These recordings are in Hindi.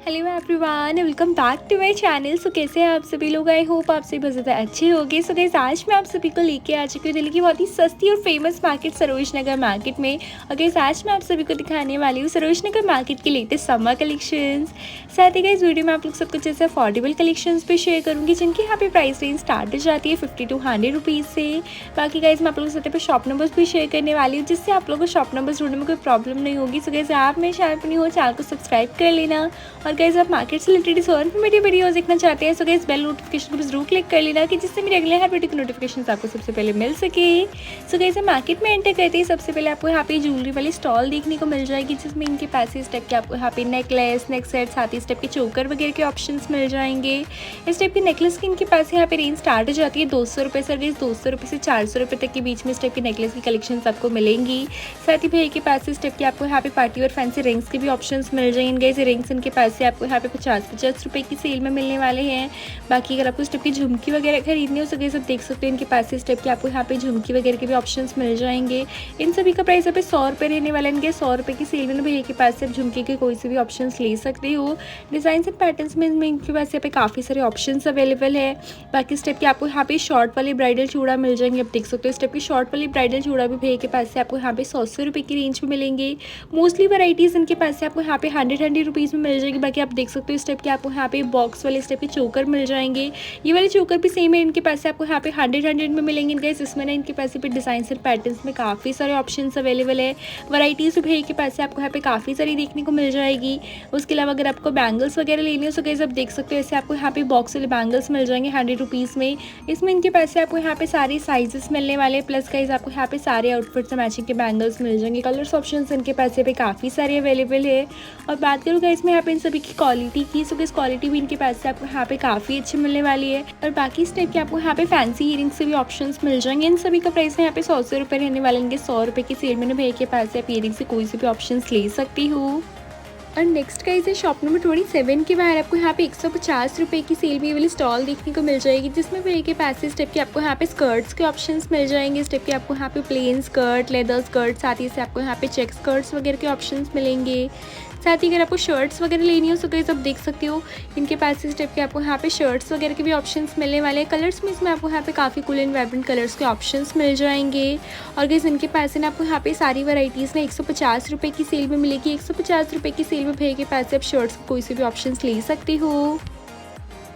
Hello everyone, welcome back to my channel. So कैसे हैं आप सभी लोग? आई होप आप सभी बहुत ज़्यादा अच्छे होंगे। सो गाइस, आज मैं आप सभी को लेके आ चुकी हूँ दिल्ली की बहुत ही सस्ती और फेमस मार्केट सरोज नगर मार्केट में। और गाइस, आज मैं आप सभी को दिखाने वाली हूँ सरोज नगर मार्केट के लेटेस्ट समर कलेक्शंस। साथ ही गाइस, वीडियो में आप लोग सब कुछ ऐसे अफोर्डेबल कलेक्शंस भी शेयर करूँगी जिनकी यहाँ पे प्राइस रेंज स्टार्ट हो जाती है 50 to 100 रुपीज़ से। बाकी गाइस, मैं आप लोगों के साथ पे शॉप नंबर्स भी शेयर करने वाली हूँ जिससे आप लोगों को शॉप नंबर्स ढूंढने में कोई प्रॉब्लम नहीं होगी। सो गाइस, आप मेरे चैनल पर नहीं हो, चैनल को सब्सक्राइब कर लेना। और गाइस, आप मार्केट से रिलेटेड और इन्फॉर्मेटिव वीडियोस देखना चाहते हैं, सो गाइस बेल नोटिफिकेशन को जरूर क्लिक कर लेना कि जिससे मेरे अगले हर वीडियो की नोटिफिकेशन आपको सबसे पहले मिल सके। सो गाइस, हम मार्केट में एंटर करते ही सबसे पहले आपको यहाँ पे ज्वेलरी वाली स्टॉल देखने को मिल जाएगी जिसमें इनके पास इस टाइप के आपको यहाँ पे नेकलेस, नेक सेट, साथ ही इस टाइप के चोकर वगैरह के ऑप्शंस मिल जाएंगे। इस टाइप के नेकलेस की इनके पास यहाँ पे रेंज स्टार्ट हो जाती है 200 रुपये से। 200 रुपये से 400 रुपये तक के बीच में इस टाइप के नेकलेस की कलेक्शन आपको मिलेंगी। साथ ही भैया के पास इस टाइप के आपको यहाँ पे पार्टी और फैंसी रिंग्स के भी ऑप्शंस मिल जाएंगे। इस रिंग्स इनके पास से आपको यहाँ पे 50-50 रुपये की सेल में मिलने वाले हैं। बाकी अगर आपको इस टाइप की झुमकी वगैरह खरीदनी हो सके सब देख सकते हो, इनके पास इस टाइप के आपको यहाँ पे झुमकी वगैरह के भी ऑप्शंस मिल जाएंगे। इन सभी का प्राइस यहाँ पे 100 रुपये रहने वाला है। इनके 100 रुपये की सेल में भैया के पास से आप झुमकी के कोई से भी ऑप्शंस ले सकते हो। डिज़ाइन एंड पैटर्न्स में इनके पास यहाँ पे काफ़ी सारे ऑप्शंस अवेलेबल है। बाकी इस टाइप के आपको यहाँ पे शॉर्ट वाले ब्राइडल चूड़ा मिल जाएंगे। आप देख सकते हो इस टाइप की शॉर्ट वाली ब्राइडल चूड़ा भी भैया के पास से आपको यहाँ पे 100 रुपये की रेंज में मिलेंगे। मोस्टली वैराइटीज़ इनके पास से आपको यहाँ पे 100 रुपीज़ में मिल जाएगी। बाकी आप देख सकते हो इस टाइप के आपको यहाँ पे बॉक्स वाले इस टाइप के चोकर मिल जाएंगे। ये वाले चोकर भी सेम है, इनके पास से आपको यहाँ पे 100 में मिलेंगे। इनका इसमें ना इनके पास पे डिज़ाइन एंड पैटर्न्स में काफ़ी सारे ऑप्शंस अवेलेबल है। वैराइटीज़ भी के पास से आपको यहाँ पे काफ़ी सारी देखने को मिल जाएगी। उसके अलावा अगर आपको बैंगल्स वगैरह लेनी हो तो गाइस आप देख सकते हो ऐसे आपको यहाँ पे बॉक्स वाले बैंगल्स मिल जाएंगे 100 रुपीज़ में। इसमें इनके पास से आपको यहाँ पे सारे साइजेस मिलने वाले, प्लस गाइस आपको यहाँ पे सारे आउटफिट से मैचिंग के बैंगल्स मिल जाएंगे। कलर्स ऑप्शंस इनके पास पे काफ़ी सारे अवेलेबल है। और बात करूँ गाइस मैं यहाँ पे इन सभी की क्वालिटी की, सो गाइस क्वालिटी भी इनके पास से आपको यहाँ पे काफ़ी अच्छी मिलने वाली है। और बाकी इस टाइप के आपको यहाँ पे फैंसी इयरिंग्स से भी ऑप्शंस मिल जाएंगे। इन सभी का प्राइस यहाँ पे 100 रुपये रहने वाले। इनके 100 रुपये की सेल में भैया के पास से आप इयरिंग से कोई से भी ऑप्शंस ले सकती हो। और नेक्स्ट का इसे शॉप नंबर 27 के बाहर आपको यहाँ पे 150 रुपये की सेल भी वाली स्टॉल देखने को मिल जाएगी जिसमें भैया के पास इस टाइप के आपको यहाँ पे स्कर्ट्स के ऑप्शंस मिल जाएंगे। इस टाइप के आपको यहाँ पे प्लेन स्कर्ट, लेदर स्कर्ट, साथ ही से आपको यहाँ पे चेक स्कर्ट्स वगैरह के ऑप्शंस मिलेंगे। साथ ही अगर आपको शर्ट्स वगैरह लेनी हो तो गाइस आप देख सकते हो इनके पास इस टाइप के आपको यहाँ पे शर्ट्स वगैरह के भी ऑप्शंस मिलने वाले हैं। कलर्स में इसमें आपको यहाँ पे काफ़ी कूल एंड वाइब्रेंट कलर्स के ऑप्शंस मिल जाएंगे। और गाइस इनके पास है ना आपको यहाँ पे सारी वैराइटीज़ ना 150 रुपये की सेल में मिलेगी। 150 रुपये की सेल में भैया के पास से आप शर्ट्स कोई से भी ऑप्शंस ले सकते हो।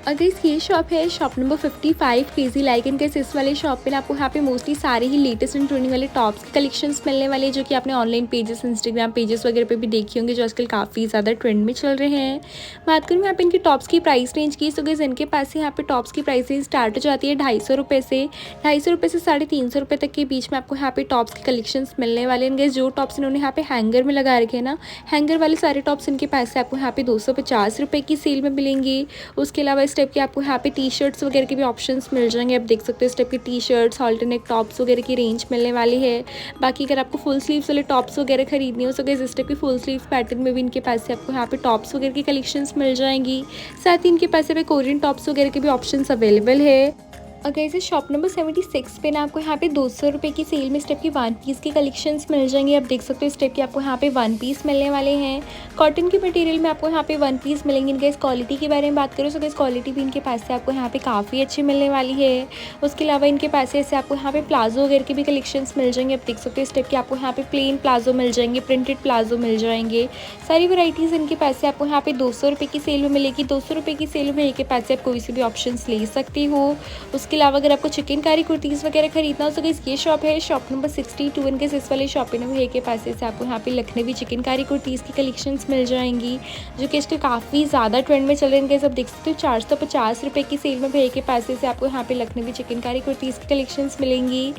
और गाइस ये शॉप है शॉप नंबर 55 केजी लाइकन। गाइस इस वाले शॉप पे ना आपको यहाँ पे मोस्टली सारे ही लेटेस्ट एंड ट्रेंडिंग वाले टॉप्स के कलेक्शंस मिलने वाले हैं जो कि आपने ऑनलाइन पेजेस, इंस्टाग्राम पेजेस वगैरह पे भी देखी होंगे जो आजकल काफ़ी ज़्यादा ट्रेंड में चल रहे हैं। बात करूँ यहाँ पे इनके टॉप्स की प्राइस रेंज की, तो गाइस इनके पास से यहाँ पे टॉप्स की प्राइस रेंज स्टार्ट हो जाती है 250 रुपये से। 250 रुपये से 350 रुपये तक के बीच में आपको यहाँ पे टॉप्स के कलेक्शंस मिलने वाले हैं। गाइस जो टॉप्स इन्होंने यहाँ पे हैंगर में लगा रखे हैं ना, हैंगर वाले सारे टॉप्स इनके पास से आपको यहाँ पे 250 रुपये की सेल में मिलेंगे। उसके अलावा इस टाइप के आपको यहाँ पे टी शर्ट्स वगैरह के भी ऑप्शंस मिल जाएंगे। आप देख सकते हो इस टाइप के टी शर्ट्स, ऑल्टरनेट टॉप्स वगैरह की रेंज मिलने वाली है। बाकी अगर आपको फुल स्लीव्स वाले टॉप्स वगैरह खरीदनी हो तो गाइस इस टाइप के फुल स्लीव पैटर्न में भी इनके पास से आपको यहाँ पे टॉप्स वगैरह की कलेक्शंस मिल जाएंगी। साथ ही इनके पास कोरियन टॉप्स वगैरह के भी ऑप्शंस अवेलेबल है। अगर इसे शॉप नंबर 76 पे ना आपको यहाँ पे 200 रुपये की सेल में इस टाइप की 1 पीस के कलेक्शंस मिल जाएंगे। आप देख सकते हो इस टाइप के आपको यहाँ पे 1 पीस मिलने वाले हैं। कॉटन के मटेरियल में आपको यहाँ पे 1 पीस मिलेंगे। इनके इस क्वालिटी के बारे में बात करें तो इस क्वालिटी भी इनके पास से आपको यहाँ पे काफ़ी अच्छी मिलने वाली है। उसके अलावा इनके पास से ऐसे आपको यहाँ पे प्लाजो वगैरह के भी कलेक्शंस मिल जाएंगे। आप देख सकते हो इस टाइप के आपको यहाँ पे प्लेन प्लाजो मिल जाएंगे, प्रिंटेड प्लाजो मिल जाएंगे। सारी वैराइटीज़ इनके पास से आपको यहाँ पे 200 रुपये की सेल में मिलेगी। 200 रुपये की सेल में इनके पास से आप कोई से भी ऑप्शन ले सकते हो। उसके अलावा अगर आपको चिकनकारी कुर्तीज़ वगैरह खरीदना हो तो गाइस ये शॉप है शॉप नंबर 62। इनके इस वाले शॉप पे ना भैया के पास से आपको यहाँ पे लखनवी चिकनकारी कुर्तीज़ की कलेक्शंस मिल जाएंगी जो कि इसके काफ़ी ज़्यादा ट्रेंड में चल रहे हैं। इनके सब देख सकते हो 450 रुपये की सेल में भैया के पास से आपको यहाँ पे लखनवी चिकनकारी कुर्तीज़ की कलेक्शंस मिलेंगी।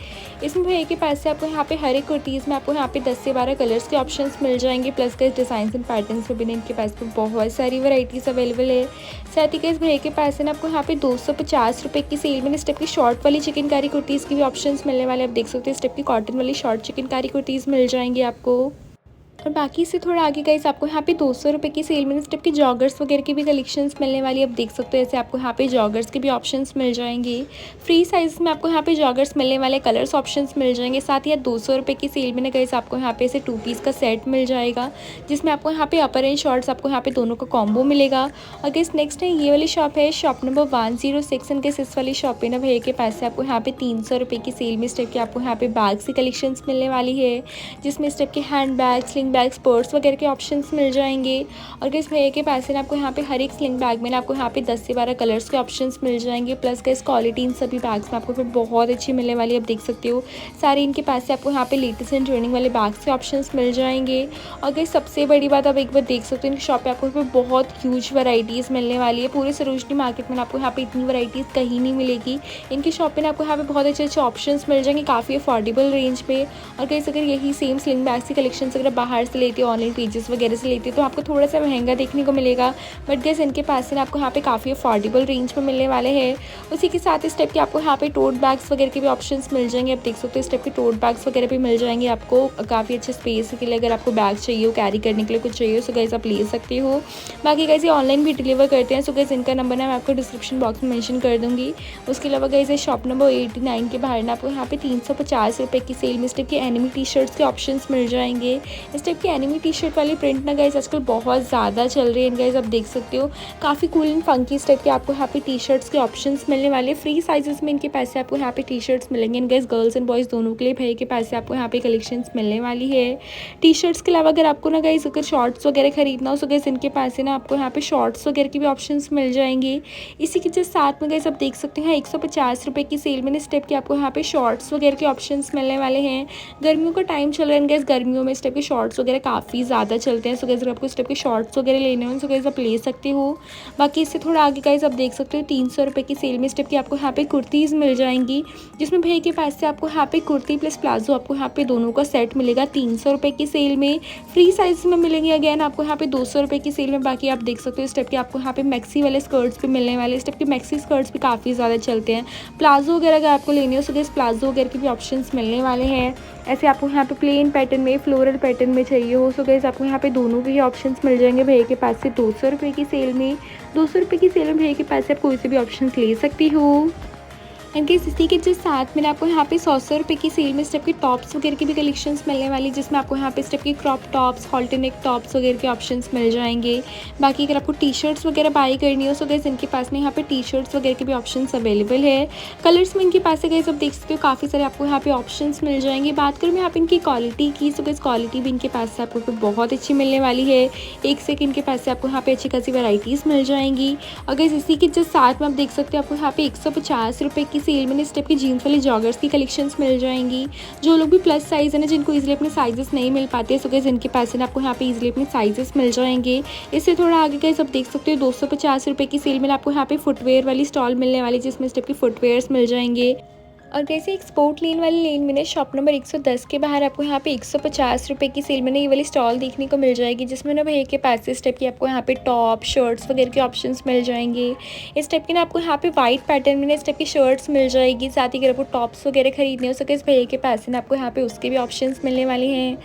इसमें भैया के पास से आपको यहाँ पे हर एक कुर्तीज़ में आपको यहाँ पे 10 से 12 कलर्स के ऑप्शंस मिल जाएंगे। प्लस के डिज़ाइन एंड पैटर्न्स में भी इनके पास पे बहुत सारी वैराइटीज़ अवेलेबल है। साथ ही इस भैया के पास है आपको यहाँ पे 250 रुपये की सेल में इस टाइप की शॉर्ट वाली चिकनकारी कुर्तीज़ की भी ऑप्शंस मिलने वाले। आप देख सकते हैं इस टाइप की कॉटन वाली शॉर्ट चिकनकारी कुर्तीज़ मिल जाएंगी आपको। और बाकी से थोड़ा आगे गाइस आपको यहाँ पे 200 रुपये की सेल में इस टाइप के जॉगर्स वगैरह की भी कलेक्शंस मिलने वाली है। आप देख सकते हो ऐसे आपको यहाँ पे जॉगर्स के भी ऑप्शंस मिल जाएंगे। फ्री साइज में आपको यहाँ पे जॉगर्स मिलने वाले, कलर्स ऑप्शंस मिल जाएंगे। साथ ही 200 रुपये की सेल में ना गाइस आपको यहाँ पे ऐसे 2 पीस का सेट मिल जाएगा, जिसमें आपको यहाँ पे अपर एंड शॉर्ट्स आपको यहाँ पे दोनों का कॉम्बो मिलेगा। और गाइस नेक्स्ट है ये वाली शॉप है, शॉप नंबर 106 एंड गाइस इस वाली शॉप पे ना भैया के पास से आपको यहाँ पे 300 रुपये की सेल में इस टाइप के आपको यहाँ पे बैग्स की कलेक्शंस मिलने वाली है, जिसमें इस टाइप के hand bag, sling bags, purse वगैरह के ऑप्शंस मिल जाएंगे। और गाइस भैया के पास है आपको यहाँ पे हर एक स्लिंग बैग में ना आपको यहाँ पे 10 से 12 कलर्स के ऑप्शंस मिल जाएंगे। प्लस गाइस क्वालिटी इन सभी बैग्स में आपको फिर बहुत अच्छी मिलने वाली है। आप देख सकते हो सारे इनके पास से आपको यहाँ पे लेटेस्ट एंड ट्रेंडिंग वाले बैग्स के ऑप्शंस मिल जाएंगे। और गाइस सबसे बड़ी बात आप एक बार देख सकते हो इनकी शॉप पे आपको फिर बहुत ह्यूज वैरायटीज़ मिलने वाली है। पूरे सरोजनी मार्केट में आपको यहाँ पे इतनी वैरायटीज़ कहीं नहीं मिलेगी। इनकी शॉप पे ना आपको यहाँ पे बहुत अच्छे अच्छे ऑप्शंस मिल जाएंगे काफ़ी अफोर्डेबल रेंज पे। और गाइस अगर यही सेम स्लिंग बैग्स की कलेक्शन अगर बाहर से लेते हो, ऑनलाइन पेजेस वगैरह से लेते हो, तो आपको थोड़ा सा महंगा देखने को मिलेगा। बट गाइस इनके पास से आपको यहाँ पे काफ़ी अफोर्डेबल रेंज में मिलने वाले हैं। उसी के साथ इस टाइप के आपको यहाँ पे टोट बैग्स वगैरह के भी ऑप्शंस मिल जाएंगे। आप देख सकते हो इस टाइप के टोट बैग्स वगैरह भी मिल जाएंगे आपको काफ़ी अच्छे स्पेस के लिए। अगर आपको बैग चाहिए हो, कैरी करने के लिए कुछ चाहिए हो, सो गाइस आप ले सकते हो। बाकी गाइस ये ऑनलाइन भी डिलीवर करते हैं। सो गाइस इनका नंबर ना मैं आपको डिस्क्रिप्शन बॉक्स में मेंशन कर दूँगी। उसके अलावा गाइस ये शॉप नंबर 89 के बाहर ना आपको यहाँ पे 350 रुपये की सेल में इस टाइप की एनिमी टी शर्ट्स के ऑप्शंस मिल जाएंगे। इस टाइप की एनिमी टी शर्ट वाली प्रिंट ना गाइस आजकल बहुत ज़्यादा चल रही है। गाइस आप देख सकते हो काफ़ी कूल एंड फंकी इस टाइप के आपको यहाँ पे टी शर्ट्स के ऑप्शंस मिलने वाले। फ्री साइजेस में इनके पैसे आपको यहाँ पे टी शर्ट्स मिलेंगे। गाइस गर्ल्स एंड बॉयज़ दोनों के लिए भैया के पैसे आपको यहाँ पे कलेक्शंस मिलने वाली है। टी शर्ट्स के अलावा अगर आपको ना गाइस अगर शॉर्ट्स वगैरह खरीदना हो, सो गाइस इनके पास से ना आपको यहाँ पे शॉर्ट्स वगैरह की भी ऑप्शंस मिल जाएंगे। इसी के जस्ट साथ में गाइस आप देख सकते हैं 150 रुपये की सेल में इस टाइप के आपको यहाँ पे शॉर्ट्स वगैरह के ऑप्शंस मिलने वाले हैं। गर्मियों का टाइम चल रहा है गाइस, गर्मियों में इस टाइप के शॉर्ट्स वगैरह काफ़ी ज़्यादा चलते हैं। सो गाइस अगर आपको इस टाइप के शॉर्ट्स वगैरह लेने हो सो गाइस आप ले सकते हो। बाकी इससे थोड़ा आगे गाइस आप देख सकते हो 300 रुपये की सेल में इस टाइप की आपको यहाँ पे कुर्तीज़ मिल जाएंगी, जिसमें भैया के पास से आपको यहाँ पे कुर्ती प्लस प्लाजो आपको यहाँ पे दोनों का सेट मिलेगा 300 रुपये की सेल में। फ्री साइज में मिलेंगे अगेन आपको यहाँ पे 200 रुपये की सेल में। बाकी आप देख सकते हो इस टाइप के आपको यहाँ पे मैक्सी वाले स्कर्ट्स भी मिलने वाले। इस टाइप के मैक्सी स्कर्ट्स भी काफ़ी ज़्यादा चलते हैं। प्लाजो वगैरह अगर आपको लेने हो सो गाइस प्लाजो वगैरह के भी ऑप्शंस मिलने वाले हैं। ऐसे आपको यहाँ पे प्लेन पैटर्न में, फ्लोरल पैटर्न में चाहिए हो सो गाइस आपको यहाँ पे दोनों के ही ऑप्शंस मिल जाएंगे भैया के पास से 200 रुपये की सेल में। 200 रुपये की सेल में भैया के पास से आप कोई से भी ऑप्शंस ले सकती हो। एंड गाइस इसी के जस्ट साथ में आपको यहाँ पे 100 रुपये की सेल में स्टेप की टॉप्स वगैरह की भी कलेक्शंस मिलने वाली, जिसमें आपको यहाँ पे स्टेप की क्रॉप टॉप्स, हॉल्टरनेक टॉप्स वगैरह के ऑप्शंस मिल जाएंगे। बाकी अगर आपको टी शर्ट्स वगैरह बाई करनी हो सो गाइस इनके पास में यहाँ पे टी शर्ट्स वगैरह के भी ऑप्शंस अवेलेबल है। कलर्स में इनके पास से गाइस आप देख सकते हो काफ़ी सारे आपको यहाँ पे ऑप्शंस मिल जाएंगे। बात करूँ मैं यहाँ पे इनकी क्वालिटी की, सो गाइस क्वालिटी भी इनके पास से आपको बहुत अच्छी मिलने वाली है। एक से इनके पास से आपको यहाँ पे अच्छी खासी वैराइटीज़ मिल जाएंगी। और गाइस इसी के जस्ट साथ में आप देख सकते हो आपको यहाँ पे 150 रुपये की सेल में इस टाइप की जीन्स वाली जॉगर्स की कलेक्शंस मिल जाएंगी। जो लोग भी प्लस साइज है ना, जिनको इजीली अपने साइजेस नहीं मिल पाते, सो गाइस इनके पास है ना आपको यहाँ पे इजीली अपने साइजेस मिल जाएंगे। इससे थोड़ा आगे गाइस आप देख सकते हो 250 रुपये की सेल में आपको यहाँ पे फुटवेयर वाली स्टॉल मिलने वाली, जिसमें इस टाइप की फुटवेयर्स मिल जाएंगे। और जैसे एक स्पोर्ट लेन वाली लेन में शॉप नंबर 110 के बाहर आपको यहाँ पे 150 रुपये की सेल में ये वाली स्टॉल देखने को मिल जाएगी, जिसमें ना भैया के पास इस टाइप की आपको यहाँ पे टॉप, शर्ट्स वगैरह के ऑप्शंस मिल जाएंगे। इस टाइप के ना आपको यहाँ पे वाइट पैटर्न में इस टाइप की शर्ट्स मिल जाएगी। साथ ही अगर आपको टॉप्स वगैरह खरीदने हो सके इस भैया के पास ना आपको यहाँ पे उसके भी ऑप्शंस मिलने वाले हैं।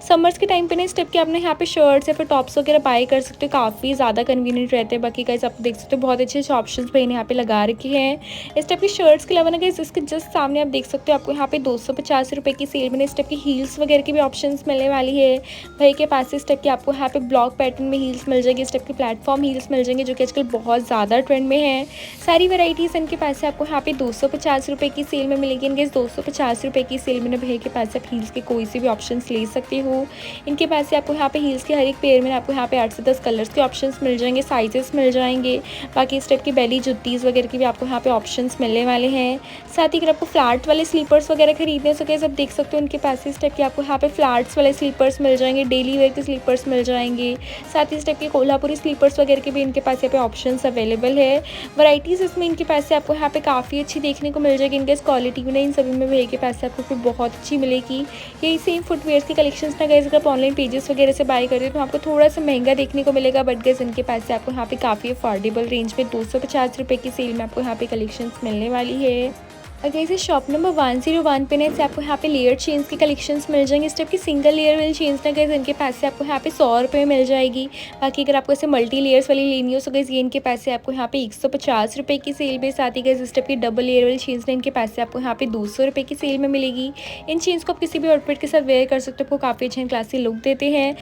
समर्स के टाइम पे ना इस टाइप के आपने यहाँ पे शर्ट्स या फिर टॉप्स वगैरह बाय कर सकते हो, काफ़ी ज़्यादा कन्वीनियंट रहते हैं। बाकी गाइस आप देख सकते हो बहुत अच्छे अच्छे ऑप्शंस भैया ने यहाँ पे लगा रखे हैं। इस टाइप की शर्ट्स के अलावा ना गाइस इसके जस्ट सामने आप देख सकते हो आपको यहाँ पे 250 रुपये की सेल में इस टाइप की हील्स वगैरह की भी ऑप्शंस मिलने वाली है। भाई के पास इस टाइप की आपको यहाँ पे ब्लॉक पैटर्न में हील्स मिल जाएगी, इस टाइप की प्लेटफॉर्म हील्स मिल जाएंगे, जो कि आजकल बहुत ज़्यादा ट्रेंड में है। सारी वैराइटीज़ इनके पास से आपको यहाँ पे 250 रुपये की सेल में मिलेगी। इनके 250 रुपये की सेल में ना भैया के पास आप हील्स के कोई से भी ऑप्शन ले सकते हो। इनके पास से आपको यहाँ पे हील्स के हर एक पेयर में आपको यहाँ पे 8 से 10 कलर्स के ऑप्शन मिल जाएंगे, साइजेस मिल जाएंगे। बाकी इस टाइप की बेली जुत्तीज़ वगैरह की भी आपको यहाँ पे ऑप्शन मिलने वाले हैं। साथ ही अगर आपको फ्लैट वाले स्लीपर्स वगैरह खरीदने सके सब देख सकते हो उनके पास इस टाइप के आपको यहाँ पे फ्लैट्स वाले स्लीपर्स मिल जाएंगे, डेली वेयर के स्लीपर्स मिल जाएंगे। साथ ही इस टाइप के कोल्हापुरी स्लीपर्स वगैरह के भी इनके पास यहाँ पे ऑप्शंस अवेलेबल है। वैराइटीज़ इसमें इनके पास से आपको यहाँ पे काफ़ी अच्छी देखने को मिल जाएगी। इनके क्वालिटी भी नहीं, इन सभी में भैया के पास से आपको बहुत अच्छी मिलेगी। यही सेम फुटवेयर की कलेक्शंस ना गाइस अगर आप ऑनलाइन पेजेस वगैरह से बाय करते हो तो आपको थोड़ा सा महंगा देखने को मिलेगा, बट गाइस इनके पास से आपको यहाँ पे काफ़ी अफोर्डेबल रेंज में 250 रुपये की सेल में आपको यहाँ पे कलेक्शंस मिलने वाली है। अगर इसे शॉप नंबर 101 पे ना इसे आपको यहाँ पे लेयर चेन्स के कलेक्शंस मिल जाएंगे। इस टाइप की सिंगल लेयर वाली चेन्स ना गाइस इनके पैसे आपको यहाँ पे 100 रुपये मिल जाएगी। बाकी अगर आपको ऐसे मल्टी लेयर्स वाली लेनी हो तो गाइस ये इनके पैसे आपको यहाँ पे 150 रुपये की सेल में। साथ ही गाइस इस टाइप की डबल लेयर वाली चेन्स ना इनके पैसे आपको यहाँ पे 200 रुपये की सेल में मिलेगी। इन चेन्स को आप किसी भी आउटफिट के साथ वेयर कर सकते हो, आपको काफ़ी अच्छे क्लासी लुक देते हैं।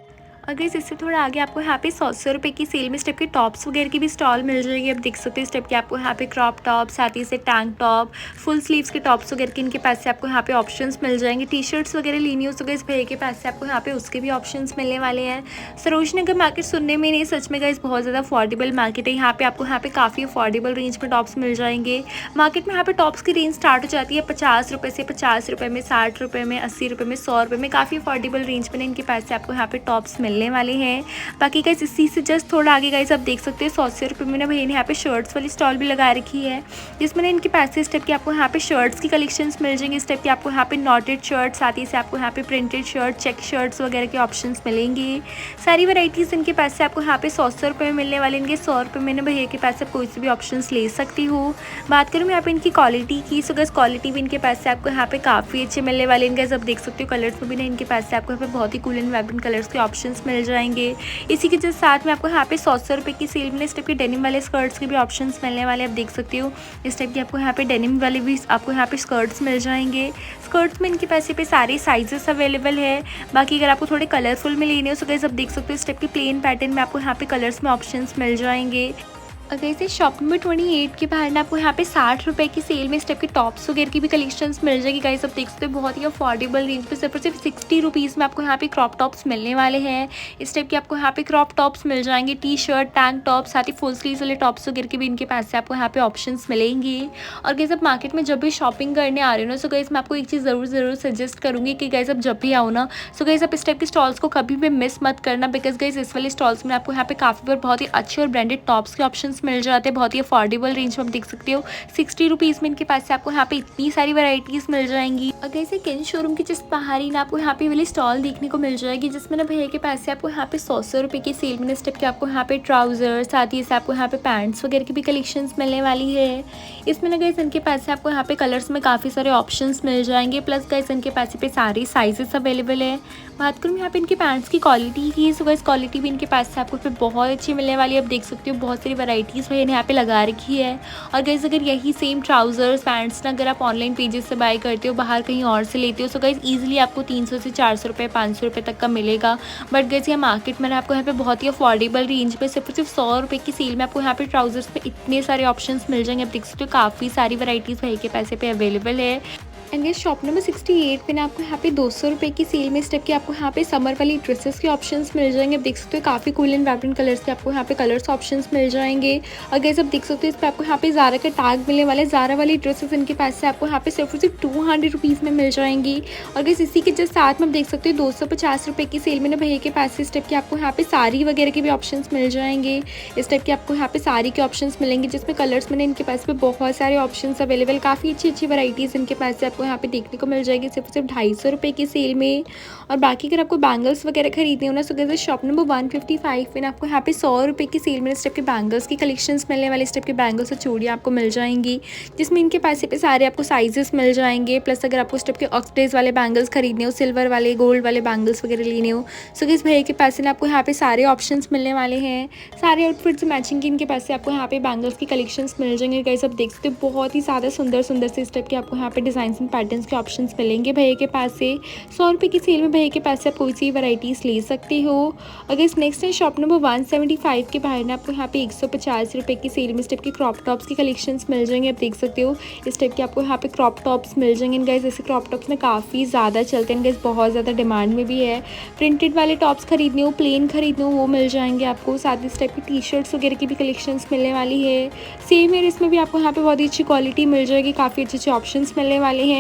अगर इससे थोड़ा आगे आपको यहाँ पे 100-100 रुपये की सेल में स्टेप के टॉप्स वगैरह की भी स्टॉल मिल जाएगी। आप देख सकते हो स्टेप के आपको यहाँ पे क्रॉप टॉप, साथ ही से टैंक टॉप, फुल स्लीव्स के टॉप्स वगैरह के इनके पैसे आपको यहाँ पे ऑप्शंस मिल जाएंगे। टी शर्ट्स वगैरह लेनी हो तो इस भैया के पैसे आपको यहाँ पे उसके भी ऑप्शंस मिलने वाले हैं। सरोजनी नगर मार्केट सुनने में नहीं, सच में गाइस बहुत ज़्यादा अफोर्डेबल मार्केट है। यहाँ पे आपको यहाँ पे काफ़ी अफोर्डेबल रेंज में टॉप्स मिल जाएंगे। मार्केट में यहाँ पे टॉप्स की रेंज स्टार्ट हो जाती है 50 रुपये से, 50 रुपये में, 60 रुपये में, 80 रुपये में, 100 रुपये में। काफ़ी अफोर्डेबल रेंज में इनके पैसे आपको यहाँ पे टॉप्स मिलने वाले हैं। बाकी गाइस इसी से जस्ट थोड़ा आगे गाइस आप देख सकते हो 100-100 रुपये में ना भैया ने यहाँ पे शर्ट्स वाली स्टॉल भी लगा रखी है, जिसमें ना इनके पैसे इस टाइप की आपको यहाँ पे शर्ट्स की कलेक्शंस मिल जाएंगे। इस टाइप की आपको यहाँ पे नॉटेड शर्ट, साथ ही से आपको यहाँ पे प्रिंटेड शर्ट, चेक शर्ट्स वगैरह के ऑप्शंस मिलेंगे। सारी वैरायटीज़ इनके पैसे आपको यहाँ पे 100-100 रुपये में मिलने वाले। इनके 100 रुपये में ना भैया के पैसे आप कोई से भी ऑप्शंस ले सकती हो। बात करूँ मैं यहाँ पे इनकी क्वालिटी की, सो गाइस क्वालिटी भी इनके पैसे आपको यहाँ पे काफ़ी अच्छे मिलने वाले। इनके आप देख सकते हो कलर्स में भी ना इनके पैसे आपको यहाँ पे बहुत ही कूल एंड वाइब्रेंट कलर्स के ऑप्शंस मिल जाएंगे। इसी के जस्ट साथ में आपको यहाँ पे 100-100 रुपये की सेल में इस टाइप के डेनिम वाले स्कर्ट्स के भी ऑप्शंस मिलने वाले। आप देख सकते हो इस टाइप की आपको यहाँ पे डेनिम वाले भी आपको यहाँ पे स्कर्ट्स मिल जाएंगे। स्कर्ट्स में इनके पैसे पे सारे साइजेस अवेलेबल है। बाकी अगर आपको थोड़े कलरफुल में लेने हो तो गाइस आप देख सकते हो इस टाइप की प्लेन पैटर्न में आपको यहाँ पे कलर्स में ऑप्शंस मिल जाएंगे। अगर इसे शॉप नंबर 28 के बाहर ना आपको यहाँ पे 60 रुपये की सेल में इस टाइप के टॉप्स वगैरह की भी कलेक्शंस मिल जाएगी। गाइस आप देख सकते हो बहुत ही अफोर्डेबल रेंज पे सिर्फ और सिर्फ 60 रुपीज़ में आपको यहाँ पे क्रॉप टॉप्स मिलने वाले हैं। इस टाइप के आपको यहाँ पे क्रॉप टॉप्स मिल जाएंगे, टी शर्ट, टैंक टॉप, साथ ही फुल स्लीव्स वाले टॉप्स वगैरह के भी इनके पैसे आपको यहाँ पे ऑप्शंस मिलेंगे। और गाइस आप मार्केट में जब भी शॉपिंग करने आ रहे हो ना, सो गाइस मैं आपको एक चीज़ ज़रूर सजेस्ट करूँगी कि गाइस आप जब भी आओ ना, सो गाइस आप इस टाइप के स्टॉल्स को कभी भी मिस मत करना। बिकॉज गाइस इस वाले स्टॉल्स में आपको यहाँ पे काफ़ी बार बहुत ही अच्छे और ब्रांडेड टॉप्स के ऑप्शंस मिल जाते हैं। बहुत अफोर्डेबल रेंज में आप देख सकते हो 60 रुपीज़ में इनके पैसे आपको यहाँ पे इतनी सारी वैरायटीज मिल जाएंगी। अगर इसे किन शोरूम की जस्ट बाहर ही ना आपको यहाँ पे वाली स्टॉल देखने को मिल जाएगी, जिसमें ना भैया के पैसे आपको यहाँ पे 100 रुपये की सेल में स्टेप के आपको यहाँ पे ट्राउजर, साथ ही से आपको यहाँ पे पैंट्स वगैरह की भी कलेक्शंस मिलने वाली है। इसमें ना गाइस इनके पैसे आपको यहाँ पे कलर्स में काफ़ी सारे ऑप्शंस मिल जाएंगे, प्लस गाइस इनके पैसे पे सारे साइजेस अवेलेबल है। बात करूँ यहाँ पे इनके पैंट्स की क्वालिटी की, सो गाइस क्वालिटी भी इनके पैसे आपको पे बहुत अच्छी मिलने वाली है। आप देख सकते हो बहुत सारी वैरायटीज़ भैया ने यहाँ पे लगा रखी है। और गाइस अगर यही सेम ट्राउजर्स, पैंट्स ना अगर आप ऑनलाइन पेजेस से बाय करते हो, बाहर कहीं और से लेते हो, सो गाइस ईजिली आपको 300 से 400 रुपये, 500 रुपये तक का मिलेगा। बट गाइस यहाँ मार्केट में आपको यहाँ पे बहुत ही अफोर्डेबल रेंज पे सिर्फ 100 रुपये की सेल में आपको यहाँ पे ट्राउजर्स पे इतने सारे ऑप्शंस मिल जाएंगे। आप देख सकते हो काफ़ी सारी वैरायटीज़ भैया के पैसे पे अवेलेबल है। एंड ये शॉप नंबर 68 पे ना आपको यहाँ पे 200 रुपये की सेल में स्टेप की आपको यहाँ पे समर वाली ड्रेसेस के ऑप्शंस मिल जाएंगे। आप देख सकते हो काफ़ी कूल एंड वाइब्रेंट कलर्स के आपको यहाँ पे कलर्स ऑप्शंस मिल जाएंगे। और गाइस आप देख सकते हो इस पर आपको यहाँ पे ज़ारा का टैग मिलने वाले। ज़ारा वाली ड्रेसेस इनके पैसे आपको यहाँ पे सिर्फ 200 रुपीज़ में मिल जाएंगी। और गाइस इसी के जस्ट साथ में आप देख सकते हो 250 रुपये की सेल में ना भैया के पैसे स्टेप के आपको यहाँ पे साड़ी वगैरह के भी ऑप्शंस मिल जाएंगे। इस टाइप के आपको यहाँ पे साड़ी के ऑप्शंस मिलेंगे, जिसमें कलर्स में इनके पास पे बहुत सारे ऑप्शंस अवेलेबल, काफ़ी अच्छी वैरायटीज़ इनके पैसे आपको यहाँ पे देखने को मिल जाएगी सिर्फ 250 रुपये की सेल में। और बाकी अगर आपको बैंगल्स वगैरह खरीदने हो ना, सो गाइस शॉप नंबर 155 में आपको यहाँ पे 100 रुपये की सेल में इस टाइप के बैंगल्स की कलेक्शंस मिलने वाले। इस टाइप के बैंगल्स और चूड़ियाँ आपको मिल जाएंगी, जिसमें इनके पैसे पे सारे आपको साइजेस मिल जाएंगे। प्लस अगर आपको इस टाइप के ऑक्सीडाइज वाले बैंगल्स खरीदने हो, सिल्वर वाले, गोल्ड वाले बैंगल्स वगैरह लेने हो, सो गाइस भैया के पैसे ना आपको यहाँ पे सारे ऑप्शंस मिलने वाले हैं। सारे आउटफिट्स मैचिंग के इनके पैसे आपको यहाँ पे बैंगल्स की कलेक्शंस मिल जाएंगे। गाइस आप देख सकते हो बहुत ही ज़्यादा सुंदर से इस टाइप के आपको यहाँ पे डिजाइन एंड पैटर्न्स के ऑप्शंस मिलेंगे भैया के पास से। 100 रुपये की सेल में भैया के पास से आप कोई सी वैरायटीज़ ले सकते हो। अगर इस नेक्स्ट है शॉप नंबर 175 के बाहर ना आपको यहाँ पे 150 रुपये की सेल में इस टाइप के क्रॉप टॉप्स की कलेक्शंस मिल जाएंगे। आप देख सकते हो इस टाइप के आपको यहाँ पे क्रॉप टॉप्स मिल जाएंगे। गाइस ऐसे क्रॉप टॉप्स में काफ़ी ज़्यादा चलते हैं, गाइस बहुत ज़्यादा डिमांड में भी है। प्रिंटेड वाले टॉप्स खरीदने हो, प्लेन खरीदने हो, वो मिल जाएंगे आपको। साथ ही इस टाइप की टी शर्ट्स वगैरह की भी कलेक्शंस मिलने वाली है। सेम है, इसमें भी आपको यहाँ पे बहुत ही अच्छी क्वालिटी मिल जाएगी, काफ़ी अच्छे ऑप्शंस मिलने वाले हैं।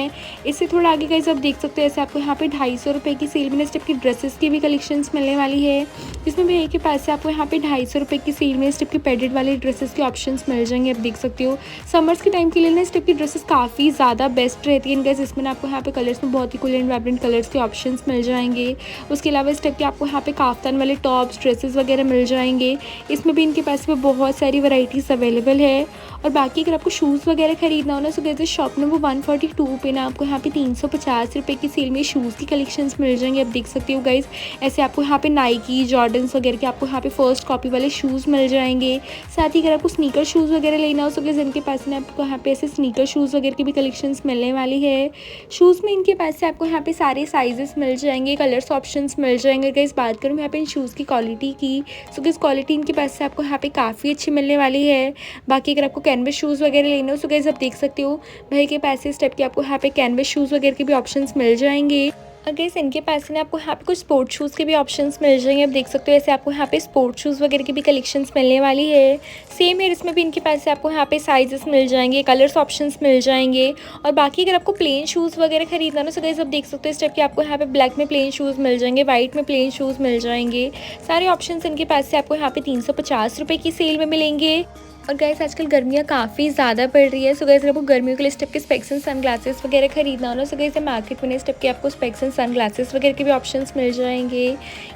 इससे थोड़ा आगे गाइस आप देख सकते हो ऐसे आपको यहाँ पे 250 रुपये की सेल में इस टाइप की ड्रेसेस की भी कलेक्शंस मिलने वाली है, जिसमें भैया के पास से आपको यहाँ पे 250 रुपये की सेल में इस टाइप की पेडेड वाले ड्रेसेस के ऑप्शंस मिल जाएंगे। आप देख सकते हो समर्स के टाइम के लिए ना इस टाइप की ड्रेसेस काफ़ी ज़्यादा बेस्ट रहती है। गाइस इसमें आपको यहाँ पे कलर्स में बहुत ही कूल एंड वाइब्रेंट कलर्स के ऑप्शंस मिल जाएंगे। उसके अलावा इस टाइप के आपको यहाँ पे काफ्तान वाले टॉप्स, ड्रेसेस वगैरह मिल जाएंगे। इसमें भी इनके पास में बहुत सारी वैरायटीज़ अवेलेबल है। और बाकी अगर आपको शूज़ वगैरह खरीदना हो ना, सो गाइस शॉप नंबर 142 पे ना आपको यहाँ पे 350 रुपये की सेल में शूज़ की कलेक्शंस मिल जाएंगे। आप देख सकते हो गाइस, ऐसे आपको यहाँ पे नाइकी, जॉर्डन्स वगैरह के आपको यहाँ पे फर्स्ट कॉपी वाले शूज़ मिल जाएंगे। साथ ही अगर आपको स्नीकर शूज़ वगैरह लेना हो, सो गाइस इनके पास ना आपको यहाँ पे ऐसे स्नीकर शूज़ वगैरह की भी कलेक्शंस मिलने वाली है। शूज़ में इनके पास से आपको यहाँ पे सारे साइजेस मिल जाएंगे, कलर्स ऑप्शंस मिल जाएंगे। गाइस बात करूँ यहाँ पे इन शूज़ की क्वालिटी की, सो गाइस क्वालिटी इनके पास से आपको यहाँ पे काफ़ी अच्छी मिलने वाली है। बाकी अगर आपको कैनवस शूज़ वगैरह लेने हो, सो गाइस आप देख सकते हो भाई के पास इस टाइप के आपको यहाँ पे कैनवस शूज़ वगैरह के भी ऑप्शंस मिल जाएंगे। गाइस इनके पास ना आपको यहाँ पे कुछ स्पोर्ट शूज़ के भी ऑप्शंस मिल जाएंगे। आप देख सकते हो ऐसे आपको यहाँ पे स्पोर्ट शूज़ वगैरह की भी कलेक्शंस मिलने वाली है। सेम है, इसमें भी इनके पास से आपको यहाँ पे साइजेस मिल जाएंगे, कलर्स ऑप्शंस मिल जाएंगे। और बाकी अगर आपको प्लेन शूज़ वगैरह खरीदना ना, सो गाइस आप देख सकते हो इस टाइप के आपको यहाँ पे ब्लैक में प्लेन शूज़ मिल जाएंगे, वाइट में प्लेन शूज़ मिल जाएंगे। सारे ऑप्शन इनके पास से आपको यहाँ पे 350 रुपये की सेल में मिलेंगे। और गाइस आजकल गर्मियाँ काफ़ी ज़्यादा पड़ रही है, सो गाइस अगर आपको गर्मियों के लिए स्टेप के स्पेक्स एंड सन ग्लासेस वगैरह खरीदना हो ना, सो गाइस मार्केट में स्टेप के आपको स्पेक्स एंड सन ग्लासेस वगैरह के भी ऑप्शंस मिल जाएंगे।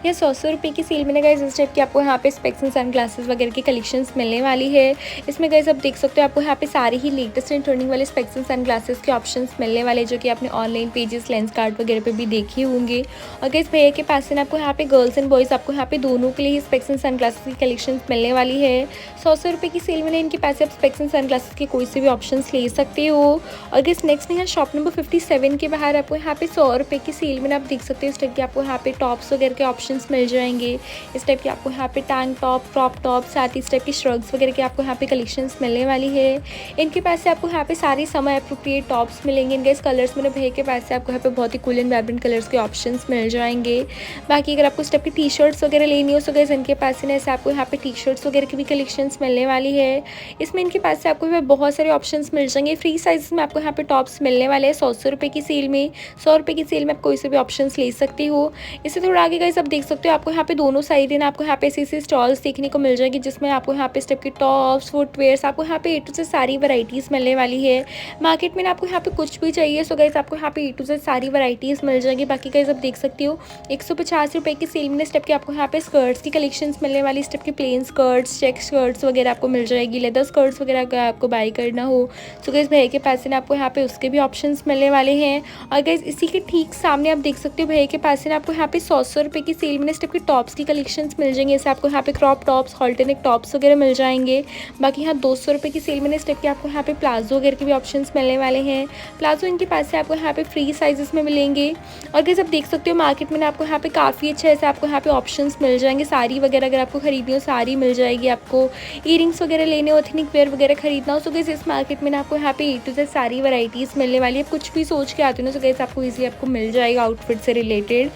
या 100 रुपये की सेल में ना गाइस इस टाइप के आपको यहाँ पे स्पेक्स एंड सन ग्लासेस वगैरह की कलेक्शंस मिलने वाली है। इसमें गाइस आप देख सकते हो आपको यहाँ पे सारे ही लेटेस्ट एंड ट्रेंडिंग वाले स्पेक्स एंड सन ग्लासेस के ऑप्शंस मिलने वाले, जो कि आपने ऑनलाइन पेजेस, लेंस कार्ड वगैरह पर भी देखे होंगे। और गाइस भैया के पास से ना आपको यहाँ पे गर्ल्स एंड बॉयज़ आपको यहाँ पे दोनों के लिए ही स्पेक्स एंड सन ग्लासेस की कलेक्शंस मिलने वाली है। 100 रुपये की सेल में इनके पास स्पेक्स एंड सनग्लासेस के कोई से भी ऑप्शंस ले सकते हो। और इस नेक्स्ट यहाँ शॉप नंबर 57 के बाहर आपको यहाँ पे 100 रुपये की सेल में आप देख सकते हो इस टाइप के आपको यहाँ पे टॉप्स वगैरह के ऑप्शंस मिल जाएंगे। इस टाइप के आपको यहाँ पे टैंक टॉप, क्रॉप टॉप, साथ ही इस टाइप के श्रग्स वगैरह के आपको यहाँ पे कलेक्शंस मिलने वाली है। इनके पास से आपको यहाँ पे सारे समय अप्रोप्रिएट टॉप्स मिलेंगे। इनके इस कलर्स में भैया के पास से आपको यहाँ पे बहुत ही कूल एंड वाइब्रेंट कलर्स के ऑप्शंस मिल जाएंगे। बाकी अगर आपको इस टाइप की टी शर्ट्स वगैरह लेनी हो, सो गाइस इनके पास से ऐसे आपको यहाँ पे टी शर्ट्स वगैरह की भी कलेक्शंस मिलने वाली है। इसमें इनके पास से आपको बहुत सारे ऑप्शंस मिल जाएंगे। फ्री साइज में आपको यहाँ पे टॉप्स मिलने वाले हैं 100 रुपये की सेल में। 100 रुपये की सेल में आप कोई से भी ऑप्शंस ले सकते हो। इससे थोड़ा आगे गाइस आप देख सकते हो आपको यहाँ पे दोनों साइड है ना आपको यहाँ पे ऐसी स्टॉल्स देखने को मिल जाएगी, जिसमें आपको यहाँ पे स्टेप के टॉप्स, फुटवेयर्स, आपको यहाँ पे ए टू जेड सारी वैरायटीज़ मिलने वाली है। मार्केट में ना आपको यहाँ पे कुछ भी चाहिए, सो गाइस आपको यहाँ पे ए टू जेड सारी वैरायटीज़ मिल जाएगी। बाकी गाइस आप देख सकते हो 150 रुपये की सेल में स्टेप के आपको यहाँ पे स्कर्ट्स की कलेक्शंस मिलने वाली। स्टेप के प्लेन स्कर्ट्स, चेक स्कर्ट्स वगैरह आपको मिल जाएगी। लेदर स्कर्ट्स वगैरह अगर आपको बाई करना हो, सो गाइस भैया के पास से ना आपको यहाँ पे उसके भी ऑप्शंस मिलने वाले हैं। और गाइस इसी के ठीक सामने आप देख सकते हो भैया के पास से ना आपको यहाँ पे 100 रुपये की सेल में स्टेप के टॉप्स की कलेक्शंस मिल जाएंगे। जैसे आपको यहाँ पे क्रॉप टॉप्स, हॉल्टरनेट टॉप्स वगैरह मिल जाएंगे। बाकी यहाँ 200 रुपये की सेल में स्टेप के आपको यहाँ पे प्लाजो वगैरह के भी ऑप्शंस मिलने वाले हैं। प्लाजो इनके पास से आपको यहाँ पे फ्री साइजेस में मिलेंगे। और गाइस आप देख सकते हो मार्केट में ना आपको यहाँ पे काफ़ी अच्छा ऐसे आपको यहाँ पे ऑप्शंस मिल जाएंगे। साड़ी वगैरह अगर आपको खरीदनी हो, साड़ी मिल जाएगी। आपको ईयरिंग्स वगैरह लेने हो, एथनिक वेयर वगैरह खरीदना हो, सो गाइस इस मार्केट में ना आपको यहाँ पे ए टू जेड सारी वैरायटीज़ मिलने वाली है। कुछ भी सोच के आते हो ना, तो गाइस आपको इजीली आपको मिल जाएगा आउटफिट से रिलेटेड।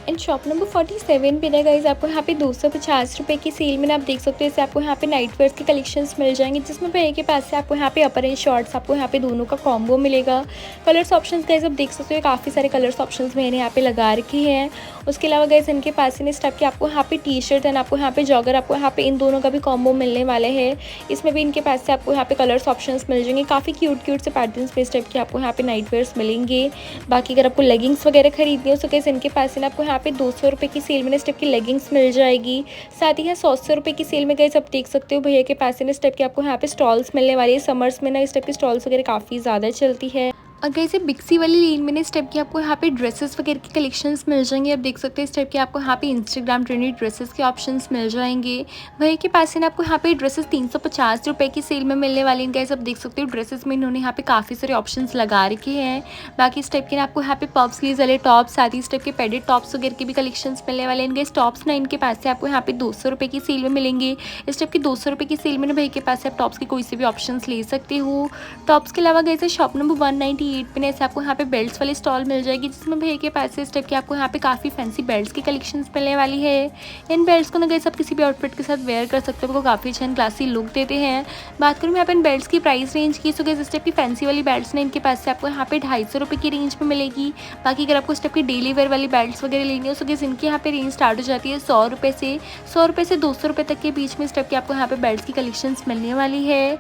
एंड शॉप नंबर 47 पे ना गाइस आपको यहाँ पे 250 रुपये की सेल में आप देख सकते हो इससे आपको यहाँ पे नाइट वेयर्स के कलेक्शंस मिल जाएंगे, जिसमें भैया के पास से आपको यहाँ पे अपर एंड शॉर्ट्स आपको यहाँ पे दोनों का कॉम्बो मिलेगा। कलर्स ऑप्शंस गाइस आप देख सकते हो काफ़ी सारे कलर्स ऑप्शंस मैंने यहाँ पे लगा रखे हैं। उसके अलावा गाइस इनके पास इस टाइप के आपको यहाँ पे टी शर्ट एंड आपको यहाँ पे जॉगर आपको यहाँ पे इन दोनों का भी कॉम्बो मिलने वाले हैं। इसमें भी इनके पास से आपको यहाँ पे कलर्स ऑप्शंस मिल जाएंगे। काफ़ी क्यूट से पैटर्न्स पे इस टाइप के आपको यहाँ पे नाइट वेयर्स मिलेंगे। बाकी अगर आपको लेगिंग्स वगैरह खरीदनी हो, तो गाइस इनके पास से आपको यहाँ पे 200 रुपये की सेल में इस टाइप की लेगिंग्स मिल जाएगी। साथ ही यहाँ 100 रुपये की सेल में गाइस आप देख सकते हो भैया के पास इस टाइप के आपको यहाँ पे स्टॉल्स मिलने वाली है। समर्स में ना इस टाइप की स्टॉल्स वगैरह काफ़ी ज़्यादा चलती है। और गाइस बिक्सी वाली लेन में इस टाइप की आपको यहाँ पे ड्रेसेस वगैरह की कलेक्शंस मिल जाएंगे। आप देख सकते हैं इस टाइप के आपको यहाँ पे इंस्टाग्राम ट्रेंडी ड्रेसेस के ऑप्शंस मिल जाएंगे। भैया के पास से ना आपको यहाँ पे ड्रेसेस 350 रुपये की सेल में मिलने वाली हैं। गाइस आप देख सकते हो ड्रेसेस में इन्होंने यहाँ पे काफ़ी सारे ऑप्शंस लगा रखे हैं। बाकी इस टाइप के ना आपको यहाँ पे पफ स्लीव्स वाले टॉप्स, साथ ही इस टाइप के पेडेड टॉप्स वगैरह के भी कलेक्शंस मिलने वाले हैं। गाइस टॉप्स ना इनके पास से आपको यहाँ पे 200 रुपये की सेल में मिलेंगे। इस टाइप की 200 रुपये की सेल में ना भैया के पास से आप टॉप्स के कोई से भी ऑप्शंस ले सकते हो। टॉप्स के अलावा गाइस शॉप नंबर 198 पे ऐसे आपको यहाँ पे बेल्ट्स वाली स्टॉल मिल जाएगी, जिसमें भैया के पास से इस टाइप के आपको यहाँ पे काफ़ी फैंसी बेल्ट्स की कलेक्शंस मिलने वाली है। इन बेल्ट्स को ना गाइस आप किसी भी आउटफिट के साथ वेयर कर सकते हो, काफ़ी अच्छा क्लासी लुक देते हैं। बात करूँ यहाँ पे इन बेल्ट्स की प्राइस रेंज की, सो गाइस इस टाइप की फैंसी वाली बेल्ट्स ना इनके पास से आपको यहाँ पे 250 रुपये की रेंज में मिलेगी। बाकी अगर आपको इस टाइप की डेली वेयर वाली बेल्ट्स वगैरह लेनी हो, सो गाइस इनकी यहाँ पे रेंज स्टार्ट हो जाती है 100 रुपये से 200 रुपये तक के बीच में इस टाइप की आपको यहाँ पे बेल्ट्स की कलेक्शंस मिलने वाली है।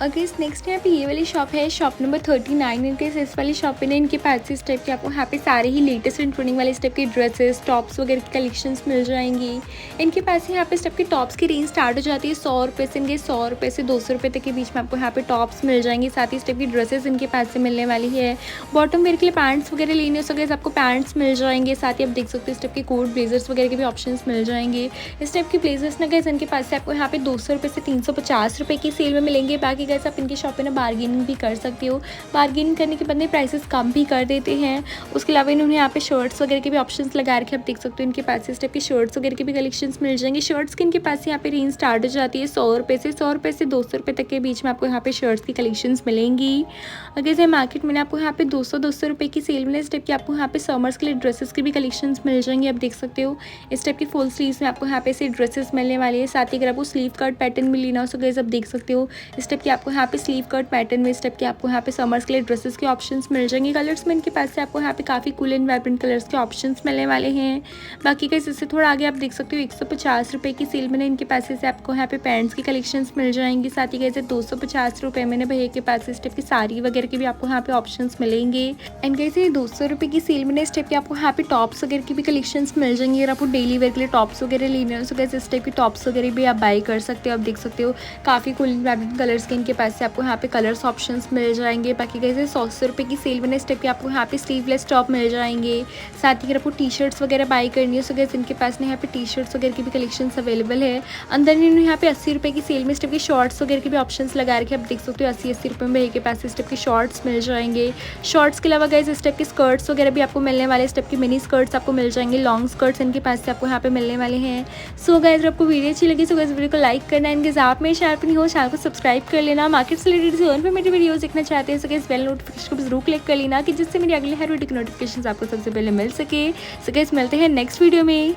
अगर इस नेक्स्ट यहाँ पे ये वाली शॉप है, शॉप नंबर 39। इनके इस वाली शॉप पे ना इनके पास से इस टाइप के आपको यहाँ पे सारे ही लेटेस्ट एंड ट्रेंडिंग वाले इस टाइप के ड्रेसेस, टॉप्स वगैरह की कलेक्शंस मिल जाएंगी। इनके पास यहाँ पे इस टाइप के टॉप्स की रेंज स्टार्ट हो जाती है 100 रुपये से। इनके 100 रुपये से 200 रुपये तक के बीच में आपको यहाँ पे टॉप्स मिल जाएंगे। साथ ही इस टाइप की ड्रेसेस इनके पास से मिलने वाली है। बॉटम वेयर के लिए पैंट्स वगैरह लेने हो सके आपको पैंट्स मिल जाएंगे। साथ ही आप देख सकते हो इस टाइप के कोट ब्लेजर्स वगैरह के भी ऑप्शन मिल जाएंगे। इस टाइप के ब्लेजर्स ना गैस इनके पास से आपको यहाँ पे 200 रुपये से 350 रुपये की सेल में मिलेंगे। बाकी गैस आप इनकी शॉप पे ना बार्गेनिंग भी कर सकते हो। बार्गेनिंग करने के बंदे प्राइसेस कम भी कर देते हैं। उसके अलावा इन्होंने यहाँ पे शर्ट्स वगैरह के भी ऑप्शंस लगा रखे आप देख सकते हो। इनके पास इस टाइप की शर्ट्स वगैरह के भी कलेक्शंस मिल जाएंगे। शर्ट्स के इनके पास यहाँ पे रेंज स्टार्ट हो जाती है 100 रुपये से। 100 रुपये से 200 रुपये तक के बीच में आपको यहाँ पे शर्ट्स की कलेक्शंस मिलेंगी। अगर जैसे मार्केट में आपको यहाँ पे 200 रुपये की सेल मिले। इस टाइप की आपको यहाँ पे समर्स के लिए ड्रेसेस की भी कलेक्शंस मिल जाएंगे। आप देख सकते हो इस टाइप की फुल स्लीव्स में आपको यहाँ पे से ड्रेसेस मिलने वाली है। साथ ही अगर आपको स्लीव कट पैटर्न में लेना हो सके आप देख सकते हो इस टाइप की आपको यहाँ पे स्लीव कट पैटर्न में इस टाइप के आपको यहाँ पे समर्स के लिए ड्रेसेस के ऑप्शंस मिल जाएंगे। कलर्स में इनके पास से आपको यहाँ पे काफ़ी कूल एंड वाइब्रेंट कलर्स के ऑप्शंस मिलने वाले हैं। बाकी का इससे थोड़ा आगे आप देख सकते हो 150 रुपये की सेल में इनके पास से आपको यहाँ पे पैंट्स की कलेक्शंस मिल जाएंगी। साथ ही कैसे 250 रुपये में भैया के पास इस टाइप की साड़ी वगैरह के भी आपको यहाँ पे ऑप्शंस मिलेंगे। एंड कैसे 200 रुपये की सेल में इस टाइप के आपको यहाँ पे टॉप्स वगैरह की भी कलेक्शंस मिल जाएंगे। अगर आपको डेली वेयर के लिए टॉप्स वगैरह लेने हो तो कैसे इस टाइप की टॉप्स वगैरह भी आप बाई कर सकते हो। आप देख सकते हो काफ़ी कूल एंड वाइब्रेंट कलर्स के इनके पास से आपको यहाँ पे कलर्स ऑप्शंस मिल जाएंगे। बाकी कैसे 100 रुपये की सेल में इस टाइप के आपको यहाँ पे स्लीवलेस टॉप मिल जाएंगे। साथ ही अगर आपको टी शर्ट्स वगैरह बाई करनी हो तो गैस इनके पास यहाँ पे टी शर्ट्स वगैरह की भी कलेक्शंस अवेलेबल है। अंदर इन्होंने यहाँ पे 80 रुपये की सेल में इस टाइप के शॉर्ट्स वगैरह के भी ऑप्शंस लगा रखे आप देख सकते हो। 80 रुपये में के पास इस टाइप के शॉर्ट्स मिल जाएंगे। शॉर्ट्स के अलावा गैस इस टाइप के स्कर्ट्स वगैरह भी आपको मिलने वाले। इस टाइप की मिनी स्कर्ट्स आपको मिल जाएंगे। लॉन्ग स्कर्ट्स इनके पास से आपको यहाँ पे मिलने वाले हैं। सो गाइस अगर आपको वीडियो अच्छी लगी तो गाइस वीडियो को लाइक करना। इनके आप में शेयर नहीं हो चैनल को सब्सक्राइब कर लेना। मार्केट से रिलेटेड और मेरे वीडियोस देखना चाहते हैं तो गाइस बेल नोटिफिकेशन को जरूर क्लिक कर लेना कि जिससे मेरी अगली हर वीडियो की नोटिफिकेशन आपको सबसे पहले मिल सके। सो गाइस मिलते हैं नेक्स्ट वीडियो में।